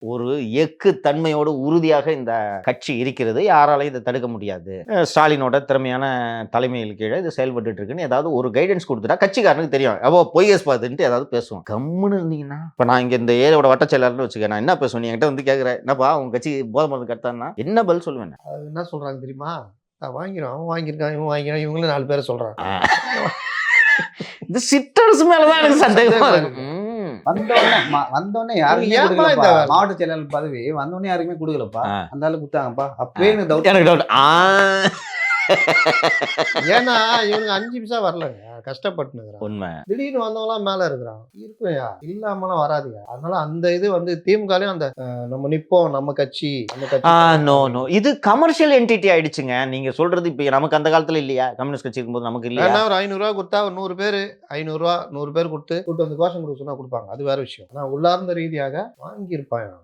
ஒரு எக்கு தன்மையோடு உறுதியாக இந்த கட்சி இருக்கிறது. யாராலையும் இத தடுக்க முடியாது. ஸ்டாலினோட திறமையான தலைமையில் கீழ இது செயல்பட்டுட்டு இருக்குன்னு ஏதாவது ஒரு கைடன்ஸ் குடுத்துட்டா கட்சிக்காரனுக்கு தெரியும். அப்போ பொய் பாதுன்ட்டு ஏதாவது பேசுவான். கம்முன்னு இருந்தீங்கன்னா, இப்ப நான் இங்க இந்த ஏரியாவோட வட்ட செயலாளர்னு வச்சுக்க. நான் என்ன பேசுவேன்? நீ என்கிட்ட வந்து கேட்கிற, என்னப்பா உங்க கட்சி போதை மருந்து கடத்தான்னா என்ன பதில் சொல்லுவேன்? அது என்ன சொல்றாங்க தெரியுமா? வாங்கிறோம், அவன் வாங்கியிருக்கான், இவன் வாங்கிக்கிறான், இவங்களும் 4 பேர சொல்றாங்க. இந்த சிற்றரசு மேல தான் எனக்கு சந்தேகமா இருக்கு. வந்தோடனே யாருக்குமே கொடுக்கலப்பா. மாவட்ட செயலாளர் பதவி வந்தோடனே யாருக்குமே கொடுக்கலப்பா. அந்த ஆளு கொடுத்தாங்கப்பா. அப்பவே எனக்கு டவுட். ஏன்னா இவனுக்கு 5 பைசா வரலங்க, கஷ்டப்பட்டுனுக்குறான். உண்மை. திடீர்னு வந்தவங்களாம் மேல இருக்கிறான். இருக்குயா, இல்லாமலாம் வராதுங்க. அதனால அந்த இது வந்து திமுகலயும் அந்த நம்ம நிப்போம், நம்ம கட்சி. நோ இது கமர்ஷியல் என்டிட்டி ஆயிடுச்சுங்க. நீங்க சொல்றது இப்ப நமக்கு அந்த காலத்துல இல்லையா? கம்யூனிஸ்ட் கட்சி இருக்கும்போது நமக்கு இல்லையா? ஒரு 500 ரூபா கொடுத்தா ஒரு 100 பேர் 500 ரூபா 100 பேர் கொடுத்து கூட்டு வந்து கோஷம் கொடுக்க சொன்னா கொடுப்பாங்க. அது வேற விஷயம். ஆனா உள்ளார்ந்த ரீதியாக வாங்கியிருப்பான்.